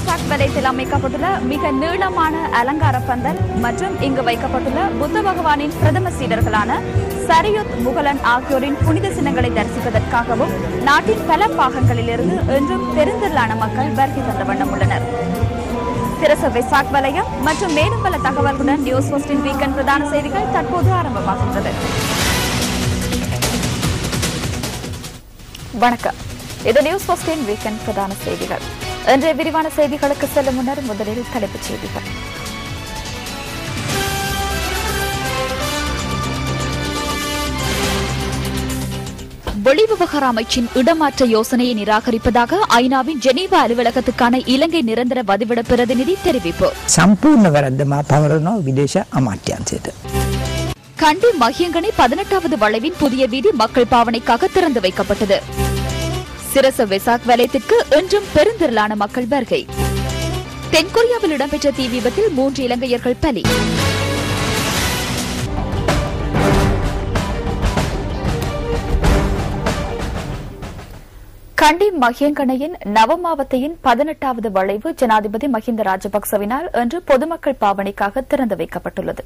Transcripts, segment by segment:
வெசாக் வலயத்தில் அமைக்கப்பட்டுள்ள மிக நீளமான அலங்கார பந்தல் மற்றும் இங்கு வைக்கப்பட்டுள்ள புத்த பகவானின் பிரதம சீடர்களான சரியுத் முகலன் ஆகியோரின் புனித சின்னங்களை தரிசிப்பதற்காகவும் நாட்டின் பல பாகங்களிலிருந்து இன்றும் பெருந்திரளான மக்கள் வருகை தந்த வண்ணம் உள்ளனர். சிரச வெசாக் வலயம் மற்றும் மேலும் பல தகவல்களுடன் நியூஸ் போஸ்டின் வீக்கெண்ட் பிரதான செய்திகள் தற்போது ஆரம்பமாகின்றது. வணக்கம், இது நியூஸ் போஸ்டின் வீக்கெண்ட் பிரதான செய்திகள். இன்றைய விரிவான செய்திகளுக்கு செல்லும் முன்னர் முதலில் தலைப்புச் செய்திகள். வெளிவிவகார அமைச்சின் இடமாற்ற யோசனையை நிராகரிப்பதாக ஐநாவின் ஜெனீவா அலுவலகத்துக்கான இலங்கை நிரந்தர வதிவிட பிரதிநிதி தெரிவிப்பு. சம்பூர்ண වැරද්දම පවරනවා විදේශ අමාත්‍යාංශයට. கண்டி மஹியங்கனை 18வது வளைவின் புதிய வீதி மக்கள் பாவனைக்காக திறந்து வைக்கப்பட்டது. சிரச வெசாக் வலயத்திற்கு இன்றும் பெருந்திரளான மக்கள் வருகை. தென்கொரியாவில் இடம்பெற்ற தீ விபத்தில் 3 இலங்கையர்கள் பலி. கண்டி மஹியங்கனையின் நவமாவத்தையின் 18வது வளைவு ஜனாதிபதி மஹிந்த ராஜபக்சவினால் இன்று பொதுமக்கள் பாவனைக்காக திறந்து வைக்கப்பட்டுள்ளது.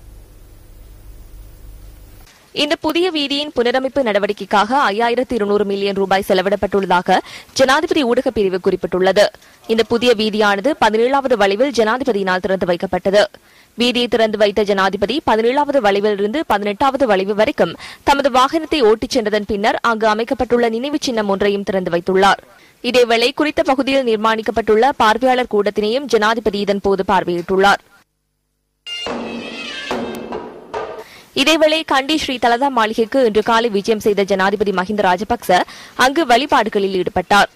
இந்த புதிய வீதியின் புனரமைப்பு நடவடிக்கைக்காக 5200 மில்லியன் ரூபாய் செலவிடப்பட்டுள்ளதாக ஜனாதிபதி ஊடகப் பிரிவு குறிப்பிட்டுள்ளது. இந்த புதிய வீதியானது 17வது வளைவில் ஜனாதிபதியினால் திறந்து வைக்கப்பட்டது. வீதியை திறந்து வைத்த ஜனாதிபதி 17வது வளைவிலிருந்து 18வது வளைவு வரைக்கும் தமது வாகனத்தை ஓட்டிச் சென்றதன் பின்னர் அங்கு அமைக்கப்பட்டுள்ள நினைவு சின்னம் ஒன்றையும் திறந்து வைத்துள்ளார். இதேவேளை குறித்த பகுதியில் நிர்மாணிக்கப்பட்டுள்ள பார்வையாளர் கூடத்தினையும் ஜனாதிபதி இதன்போது பார்வையிட்டுள்ளார். இதேவேளை கண்டி ஸ்ரீ தலதா மாளிகைக்கு இன்று காலை விஜயம் செய்த ஜனாதிபதி மஹிந்த ராஜபக்ச அங்கு வழிபாடுகளில் ஈடுபட்டார்.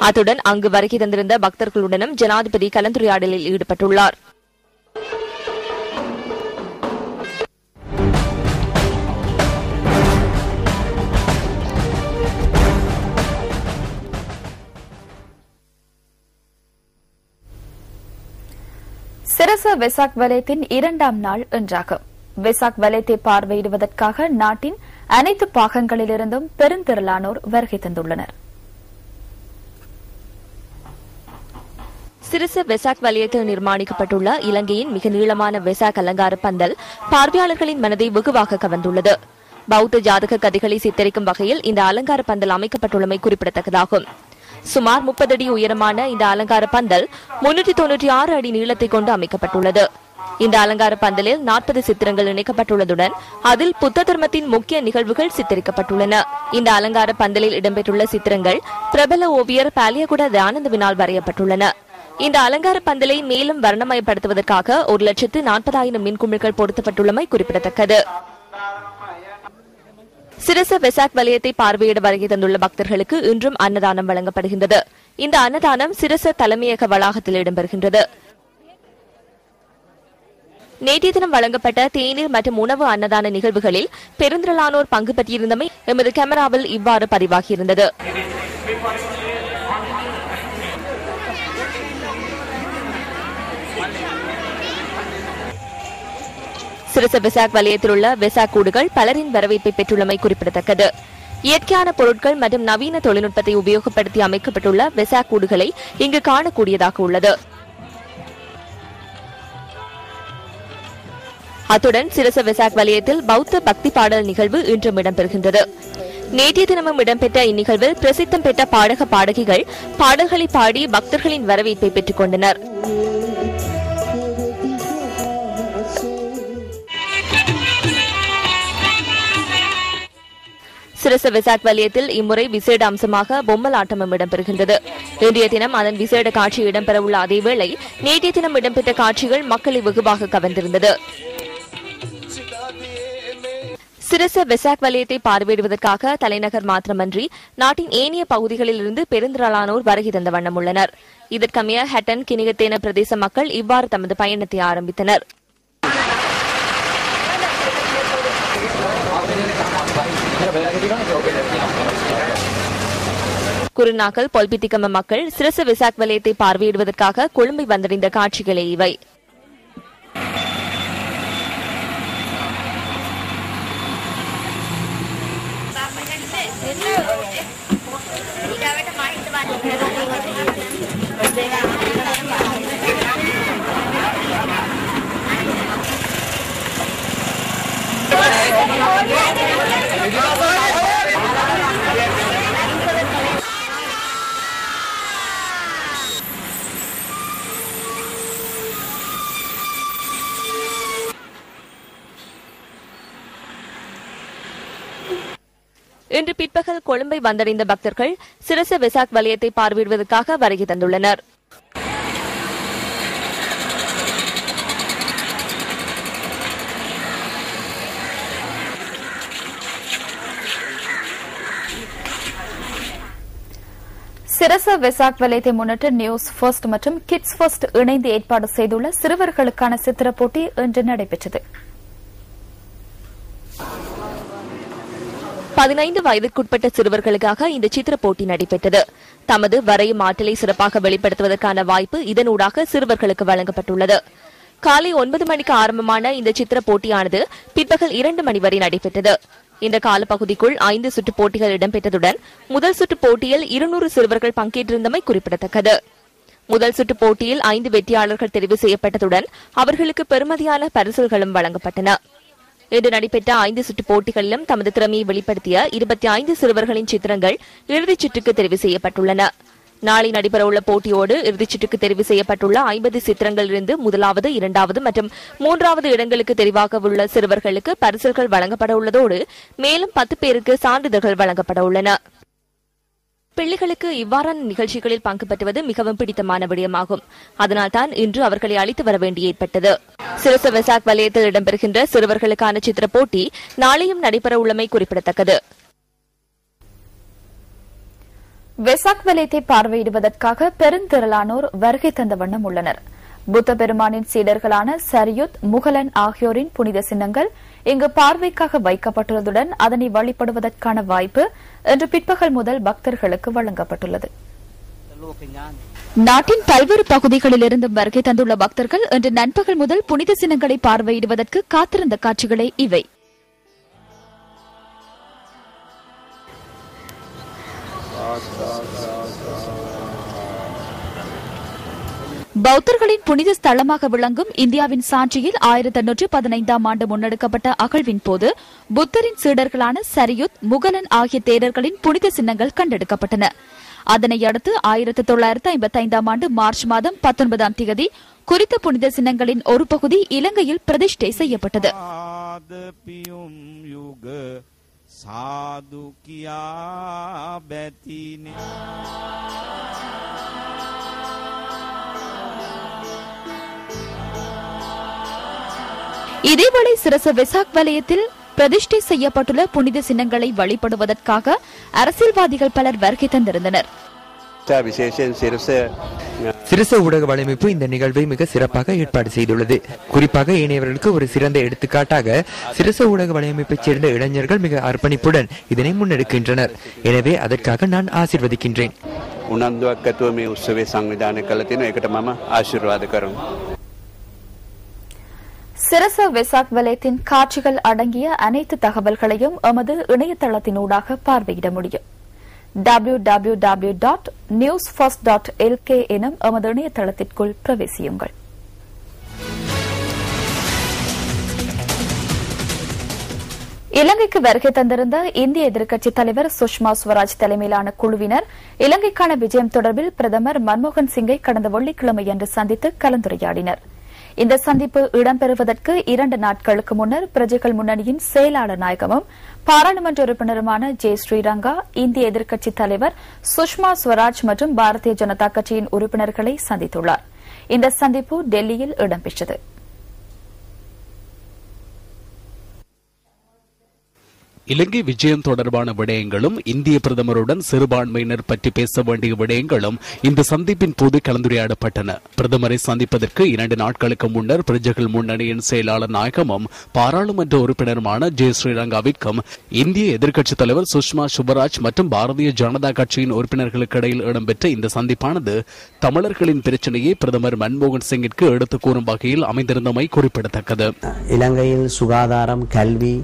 அத்துடன் அங்கு வருகை தந்திருந்த பக்தர்களுடனும் ஜனாதிபதி கலந்துரையாடலில் ஈடுபட்டுள்ளார். சிரச வெசாக் வலயத்தின் 2ஆம் நாள் இன்றாகும். வெசாக் வலயத்தை பார்வையிடுவதற்காக நாட்டின் அனைத்து பாகங்களிலிருந்தும் பெருந்திரளானோர் வருகை தந்துள்ளனர். சிரச வெசாக் வலயத்தில் நிர்மாணிக்கப்பட்டுள்ள இலங்கையின் மிக நீளமான வெசாக் அலங்கார பந்தல் பார்வையாளர்களின் மனதை வெகுவாக கவர்ந்துள்ளது. பௌத்த ஜாதக கதைகளை சித்தரிக்கும் வகையில் இந்த அலங்கார பந்தல் அமைக்கப்பட்டுள்ளமை குறிப்பிடத்தக்கதாகும். சுமார் 30 அடி உயரமான இந்த அலங்கார பந்தல் 396 அடி நீளத்தை கொண்டு அமைக்கப்பட்டுள்ளது. இந்த அலங்கார பந்தலில் 40 சித்திரங்கள் இணைக்கப்பட்டுள்ளதுடன் அதில் புத்த தர்மத்தின் முக்கிய நிகழ்வுகள் சித்தரிக்கப்பட்டுள்ளன. இந்த அலங்கார பந்தலில் இடம்பெற்றுள்ள சித்திரங்கள் பிரபல ஓவியர் பாலியகுட தயானந்தவினால் வரையப்பட்டுள்ளன. இந்த அலங்கார பந்தலை மேலும் வர்ணமயப்படுத்துவதற்காக 1,40,000 மின்குமிழ்கள் பொருத்தப்பட்டுள்ளமை குறிப்பிடத்தக்கது. சிரச வெசாக் வலயத்தை பார்வையிட வருகை தந்துள்ள பக்தர்களுக்கு இன்றும் அன்னதானம் வழங்கப்படுகின்றது. இந்த அன்னதானம் சிரச தலைமையக வளாகத்தில் இடம்பெறுகின்றது. நேற்றைய தினம் வழங்கப்பட்ட தேநீர் மற்றும் உணவு அன்னதான நிகழ்வுகளில் பெருந்திரளானோர் பங்கு பெற்றிருந்தமை எமது கேமராவில் இவ்வாறு பதிவாகியிருந்தது. சிரச வெசாக் வலயத்தில் உள்ள வெசாக் கூடுகள் பலரின் வரவேற்பை பெற்றுள்ளமை குறிப்பிடத்தக்கது. இயற்கையான பொருட்கள் மற்றும் நவீன தொழில்நுட்பத்தை உபயோகப்படுத்தி அமைக்கப்பட்டுள்ள வெசாக் கூடுகளை இங்கு காணக்கூடியதாக உள்ளது. அத்துடன் சிரச வெசாக் வலயத்தில் பௌத்த பக்தி பாடல் நிகழ்வு இன்றும் இடம்பெறுகின்றது. நேற்றைய தினமும் இடம்பெற்ற இந்நிகழ்வில் பிரசித்தம் பெற்ற பாடக பாடகிகள் பாடல்களை பாடி பக்தர்களின் வரவேற்பை பெற்றுக் கொண்டனர். சிரச வெசாக் வலயத்தில் இம்முறை விசேட அம்சமாக பொம்மலாட்டமும் இடம்பெறுகின்றது. இன்றைய தினம் அதன் விசேட காட்சி இடம்பெறவுள்ள அதேவேளை நேற்றைய தினம் இடம்பெற்ற காட்சிகள் மக்களை வெகுவாக கவர்ந்திருந்தது. சிரச வெசாக் வலயத்தை பார்வையிடுவதற்காக தலைநகர் மாத்திரமன்றி நாட்டின் ஏனைய பகுதிகளிலிருந்து பெருந்திரளானோர் வருகை தந்த வண்ணம் உள்ளனர். இதற்கமைய ஹட்டன் கினிகத்தேன பிரதேச மக்கள் இவ்வாறு தமது பயணத்தை ஆரம்பித்தனர். குருநாகல் பொல்பித்திகம மக்கள் சிரச வெசாக் வலயத்தை பார்வையிடுவதற்காக கொழும்பை வந்தடைந்த காட்சிகளே இவை. இன்று பிற்பகல் கொழும்பை வந்தடைந்த பக்தர்கள் சிரச வெசாக் வலயத்தை பார்வையிடுவதற்காக வருகை தந்துள்ளனர். சிரச வெசாக் வலயத்தை முன்னிட்டு நியூஸ் ஃபர்ஸ்ட் மற்றும் கிட்ஸ் ஃபர்ஸ்ட் இணைந்து ஏற்பாடு செய்துள்ள சிறுவர்களுக்கான சித்திர போட்டி இன்று நடைபெற்றது. 15 வயதிற்குட்பட்ட சிறுவர்களுக்காக இந்த சித்திர போட்டி நடைபெற்றது. தமது வரையும் ஆற்றலை சிறப்பாக வெளிப்படுத்துவதற்கான வாய்ப்பு இதனூடாக சிறுவர்களுக்கு வழங்கப்பட்டுள்ளது. காலை 9 மணிக்கு ஆரம்பமான இந்த சித்திர போட்டியானது பிற்பகல் 2 மணி வரை நடைபெற்றது. இந்த காலப்பகுதிக்குள் 5 சுற்று போட்டிகள் இடம்பெற்றதுடன் முதல் சுற்று போட்டியில் 200 சிறுவர்கள் பங்கேற்றிருந்தமை குறிப்பிடத்தக்கது. முதல் சுற்று போட்டியில் 5 வெற்றியாளர்கள் தெரிவு செய்யப்பட்டதுடன் அவர்களுக்கு பெறுமதியான பரிசுகளும் வழங்கப்பட்டன. இன்று நடைபெற்ற 5 சுற்று போட்டிகளிலும் தமது திறமையை வெளிப்படுத்திய 25 சிறுவர்களின் சித்திரங்கள் இறுதிச் சுற்றுக்கு தெரிவு செய்யப்பட்டுள்ளன. நாளை நடைபெறவுள்ள போட்டியோடு இறுதிச் சுற்றுக்கு தெரிவு செய்யப்பட்டுள்ள 50 சித்திரங்களிலிருந்து முதலாவது, 2வது மற்றும் 3வது இடங்களுக்கு தெரிவாக உள்ள சிறுவர்களுக்கு பரிசுகள் வழங்கப்பட உள்ளதோடு மேலும் 10 பேருக்கு சான்றிதழ்கள் வழங்கப்பட உள்ளன. பிள்ளைகளுக்கு இவ்வாறான நிகழ்ச்சிகளில் பங்கு பெற்றுவது மிகவும் பிடித்தமான விடயமாகும். அதனால்தான் இன்று அவர்களை அழைத்து வர வேண்டி ஏற்பட்டது. சிரச வெசாக் வலயத்தில் இடம்பெறுகின்ற சிறுவர்களுக்கான சித்திர போட்டி நாளையும் நடைபெற உள்ளமை குறிப்பிடத்தக்கது. வெசாக் வலயத்தை பார்வையிடுவதற்காக பெருந்திரளானோர் வருகை தந்த வண்ணம் உள்ளனர். புத்த பெருமானின் சீடர்களான சரியுத், முகலன் ஆகியோரின் புனித சின்னங்கள் இங்கு பார்வைக்காக வைக்கப்பட்டுள்ளதுடன் அதனை வழிபடுவதற்கான வாய்ப்பு இன்று பிற்பகல் முதல் பக்தர்களுக்கு வழங்கப்பட்டுள்ளது. நாட்டின் பல்வேறு பகுதிகளிலிருந்து வருகை தந்துள்ள பக்தர்கள் இன்று நண்பகல் முதல் புனித சின்னங்களை பார்வையிடுவதற்கு காத்திருந்த காட்சிகளே இவை. பௌத்தர்களின் புனித ஸ்தலமாக விளங்கும் இந்தியாவின் சாஞ்சியில் 1815ஆம் ஆண்டு முன்னெடுக்கப்பட்ட அகழ்வின் போது புத்தரின் சீடர்களான சரியுத், முகலன் ஆகிய தேரர்களின் புனித சின்னங்கள் கண்டெடுக்கப்பட்டன. அதனையடுத்து 1955ஆம் ஆண்டு மார்ச் மாதம் 19ஆம் தேதி குறித்த புனித சின்னங்களின் ஒரு பகுதி இலங்கையில் பிரதிஷ்டை செய்யப்பட்டது. இதேவேளை சிரச வெசாக் வலயத்தில் பிரதிஷ்டை செய்யப்பட்டுள்ள புனித சின்னங்களை வழிபடுவதற்காக அரசியல்வாதிகள் பலர் வருகை தந்திருந்தனர். சிரச ஊடக வலையமைப்பு இந்த நிகழ்வை மிக சிறப்பாக ஏற்பாடு செய்துள்ளது. குறிப்பாக ஏனையவர்களுக்கு ஒரு சிறந்த எடுத்துக்காட்டாக சிரச ஊடக வலையமைப்பைச் சேர்ந்த இளைஞர்கள் மிக அர்ப்பணிப்புடன் இதனை முன்னெடுக்கின்றனர். எனவே அதற்காக நான் ஆசீர்வதிக்கின்றேன். சிரச வெசாக் வலயத்தின் காட்சிகள் அடங்கிய அனைத்து தகவல்களையும் எமது இணையதளத்தினூடாக பார்வையிட முடியும். www.newsfirst.lk எனும் எமது இணையதளத்திற்குள் பிரவேசியுங்கள். இலங்கைக்கு வருகை தந்திருந்த இந்திய எதிர்க்கட்சித் தலைவர் சுஷ்மா ஸ்வராஜ் தலைமையிலான குழுவினர் இலங்கைக்கான விஜயம் தொடர்பில் பிரதமர் மன்மோகன் சிங்கை கடந்த வெள்ளிக்கிழமையன்று சந்தித்து கலந்துரையாடினர். இந்த சந்திப்பு இடம்பெறுவதற்கு 2 நாட்களுக்கு முன்னர் பிரஜைகள் முன்னணியின் செயலாளர் நாயகமும் பாராளுமன்ற உறுப்பினருமான ஜே ஸ்ரீரங்கா, இந்திய எதிர்க்கட்சித் தலைவர் சுஷ்மா ஸ்வராஜ் மற்றும் பாரதிய ஜனதா கட்சியின் உறுப்பினர்களை சந்தித்துள்ளார். இந்த சந்திப்பு டெல்லியில் இடம்பெற்றது. இலங்கை விஜயம் தொடர்பான விடயங்களும் இந்திய பிரதமருடன் சிறுபான்மையினர் பற்றி பேச வேண்டிய விடயங்களும் இந்த சந்திப்பின் போது கலந்துரையாடப்பட்டன. பிரதமரை சந்திப்பதற்கு 2 நாட்களுக்கு முன்னர் பிரஜைகள் முன்னணியின் செயலாளர் நாயகமும் பாராளுமன்ற உறுப்பினருமான ஜே ஸ்ரீரங்காவிற்கும் இந்திய எதிர்க்கட்சித் தலைவர் சுஷ்மா சுவராஜ் மற்றும் பாரதிய ஜனதா கட்சியின் உறுப்பினர்களுக்கு இடையில் இடம்பெற்ற இந்த சந்திப்பானது தமிழர்களின் பிரச்சனையை பிரதமர் மன்மோகன் சிங்கிற்கு எடுத்துக் கூறும் வகையில் அமைந்திருந்தமை குறிப்பிடத்தக்கது. இலங்கையில் சுகாதாரம், கல்வி,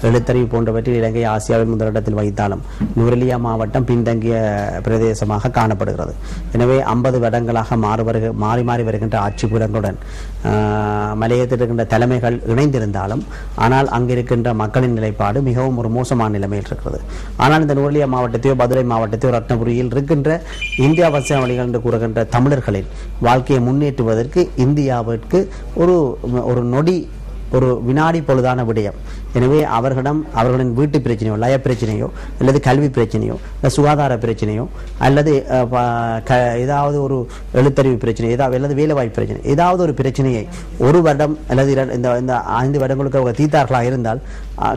எழுத்தறிவு போன்றவற்றில் இலங்கை ஆசியாவில் முதலிடத்தில் வைத்தாலும் நுவரெலியா மாவட்டம் பின்தங்கிய பிரதேசமாக காணப்படுகிறது. எனவே 50 வருடங்களாக மாறி மாறி வருகின்ற ஆட்சி புலங்களுடன் மலையத்தில் இருக்கின்ற தலைமைகள் இணைந்திருந்தாலும் ஆனால் அங்கிருக்கின்ற மக்களின் நிலைப்பாடு மிகவும் ஒரு மோசமான நிலைமையில் இருக்கிறது. ஆனால் இந்த நுவரெலியா மாவட்டத்தையோ மதுரை மாவட்டத்தையோ ரத்னபுரியில் இருக்கின்ற இந்தியா வம்சாவளிகள் என்று கூறுகின்ற தமிழர்களின் வாழ்க்கையை முன்னேற்றுவதற்கு இந்தியாவிற்கு ஒரு நொடி ஒரு வினாடி பொழுதான விடயம். எனவே அவர்களின் வீட்டு பிரச்சனையோ, லய பிரச்சனையோ, அல்லது கல்வி பிரச்சனையோ, சுகாதார பிரச்சனையோ, அல்லது ஏதாவது ஒரு எழுத்தறிவு பிரச்சனை, ஏதாவது வேலைவாய்ப்பு பிரச்சனை, ஏதாவது ஒரு பிரச்சனையை ஒரு வருடம் அல்லது இந்த 5 வருடங்களுக்கு அவங்க தீர்த்தார்களாக இருந்தால்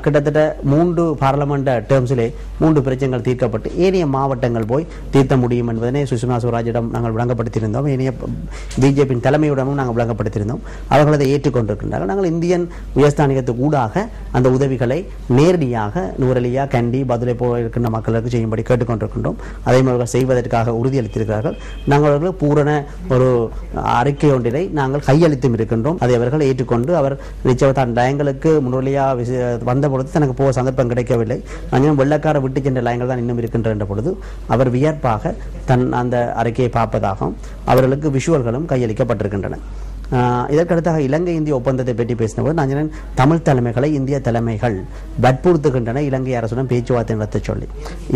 கிட்டத்தட்ட 3 பார்லமெண்ட் டேர்ம்ஸிலே 3 பிரச்சனைகள் தீர்க்கப்பட்டு ஏனைய மாவட்டங்கள் போய் தீர்த்த முடியும் என்பதனை சுஷ்மா ஸ்வராஜிடம் நாங்கள் விளங்கப்படுத்தியிருந்தோம். ஏனைய பிஜேபியின் தலைமையுடனும் நாங்கள் விளங்கப்படுத்தியிருந்தோம். அவர்கள் அதை ஏற்றுக்கொண்டிருக்கின்றார்கள். நாங்கள் இந்தியன் உயர்ஸ்தானிகத்துக்கு ஊடாக அந்த உதவிகளை நேரடியாக நூரலியா, கண்டி, பதுளை போல இருக்கின்ற மக்களுக்கு செய்யும்படி கேட்டுக்கொண்டிருக்கின்றோம். அதை அவர்கள் செய்வதற்காக உறுதியளித்திருக்கிறார்கள். நாங்கள் அவர்கள் பூரண ஒரு அறிக்கை ஒன்றினை நாங்கள் கையளித்தும் இருக்கின்றோம். அதை அவர்கள் ஏற்றுக்கொண்டு அவர் நிச்சயம் லயங்களுக்கு முன்னுரையா வந்த பொழுது தனக்கு போக சந்தர்ப்பம் கிடைக்கவில்லை, அங்கே வெள்ளக்கார விட்டு சென்ற லயங்கள் தான் இன்னும் இருக்கின்ற பொழுது அவர் வியர்ப்பாக அந்த அறிக்கையை பார்ப்பதாகவும் அவர்களுக்கு விஷுவல்களும் கையளிக்கப்பட்டிருக்கின்றன. இதற்கடுத்தாக இலங்கை இந்திய ஒப்பந்தத்தை பற்றி பேசினபோது நான் தமிழ் தலைமைகளை இந்திய தலைமைகள் வற்புறுத்துகின்றன இலங்கை அரசுடன் பேச்சுவார்த்தை நடத்த சொல்லி.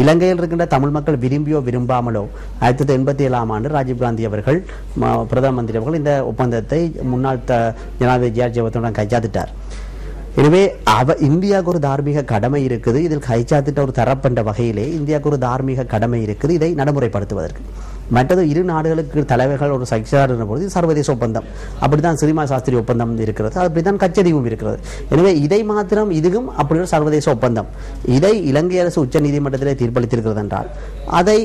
இலங்கையில் இருக்கின்ற தமிழ் மக்கள் விரும்பியோ விரும்பாமலோ 1987 ஆண்டு ராஜீவ்காந்தி அவர்கள் பிரதம மந்திரி அவர்கள் இந்த ஒப்பந்தத்தை முன்னாள் ஜனாதிபதி ஜெயலலிதாவுடன் கைச்சாத்திட்டார். எனவே இந்தியாவுக்கு ஒரு தார்மீக கடமை இருக்குது. இதில் கைச்சாத்திட்ட ஒரு தரப்பென்ற வகையிலே இந்தியாவுக்கு ஒரு தார்மீக கடமை இருக்குது இதை நடைமுறைப்படுத்துவதற்கு. மற்றது இரு நாடுகளுக்கு தலைவர்கள் ஒரு சைக்சார் பொழுது சர்வதேச ஒப்பந்தம், அப்படித்தான் ஸ்ரீமா சாஸ்திரி ஒப்பந்தம் இருக்கிறது, அப்படித்தான் கச்சதீவும் இருக்கிறது. எனவே இதை மாத்திரம் இதுவும் அப்படி ஒரு சர்வதேச ஒப்பந்தம். இதை இலங்கை அரசு உச்ச நீதிமன்றத்திலே தீர்ப்பளித்திருக்கிறது என்றால் அதை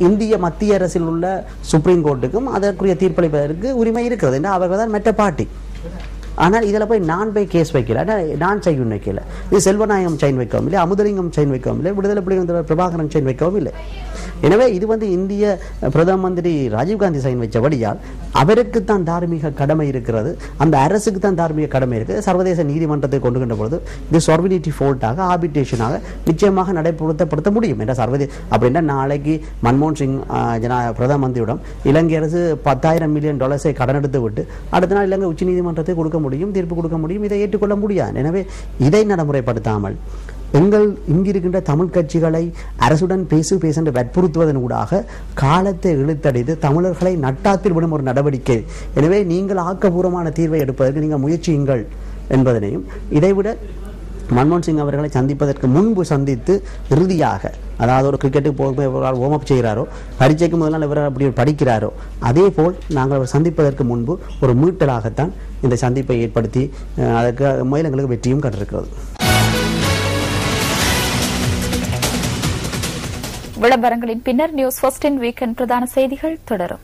இந்திய மத்திய அரசில் உள்ள சுப்ரீம் கோர்ட்டுக்கும் அதற்குரிய தீர்ப்பளிப்பதற்கு உரிமை இருக்கிறது என்று அவர்கள் தான் மற்ற பார்ட்டி. ஆனால் இதில் போய் நான் போய் கேஸ் வைக்கல, நான் சைன் வைக்கல, இது செல்வநாயகம் சைன் வைக்கவும் இல்லை, அமுதலிங்கம் சைன் வைக்கவும் இல்லை, விடுதலை புலிகள் பிரபாகரன் சைன் வைக்கவும் இல்லை. எனவே இது இந்திய பிரதம மந்திரி ராஜீவ்காந்தி சைன் வச்சபடியால் அவருக்குத்தான் தார்மீக கடமை இருக்கிறது, அந்த அரசுக்கு தான் தார்மீக கடமை இருக்குது. சர்வதேச நீதிமன்றத்தை கொண்டுகின்ற பொழுது இது சொர்வினிட்டி ஃபோல்ட்டாக, ஆர்பிட்ரேஷனாக நிச்சயமாக நடைமுறைப்படுத்த முடியும் என்ற சர்வதேச. அப்படின்னா நாளைக்கு மன்மோகன் சிங் பிரதம மந்திரியிடம் இலங்கை அரசு $10,000 மில்லியன் கடன் எடுத்து விட்டு அடுத்த நாள் இலங்கை உச்ச நீதிமன்றத்தை கொடுக்க முடியும், தீர்ப்பு கொடுக்க முடியும். இதை ஏற்றுக்கொள்ள முடியாது. எனவே இதை நடைமுறைப்படுத்தாமல் இங்கிருக்கின்ற தமிழ் கட்சிகளை அரசுடன் பேசென்று வற்புறுத்துவதன் ஊடாக காலத்தை இழுத்தடித்து தமிழர்களை நட்டாத்தில் விடும் ஒரு நடவடிக்கை. எனவே நீங்கள் ஆக்கப்பூர்வமான தீர்வை எடுப்பதற்கு நீங்கள் முயற்சியுங்கள் என்பதனையும், இதைவிட மன்மோகன் சிங் அவர்களை சந்திப்பதற்கு முன்பு சந்தித்து இறுதியாக, அதாவது ஒரு கிரிக்கெட்டுக்கு போய் வார்ம் அப் செய்கிறாரோ, பரீட்சைக்கு முதல் இவர் அப்படி படிக்கிறாரோ, அதே போல் நாங்கள் சந்திப்பதற்கு முன்பு ஒரு மீட்டலாகத்தான் இந்த சந்திப்பை ஏற்படுத்தி அதற்கு முயலங்களுக்கு வெற்றியும் கண்டிருக்கிறது. விளம்பரங்களின் பின்னர் நியூஸ் ஃபர்ஸ்டின் வீக்கெண்ட் பிரதான செய்திகள் தொடரும்.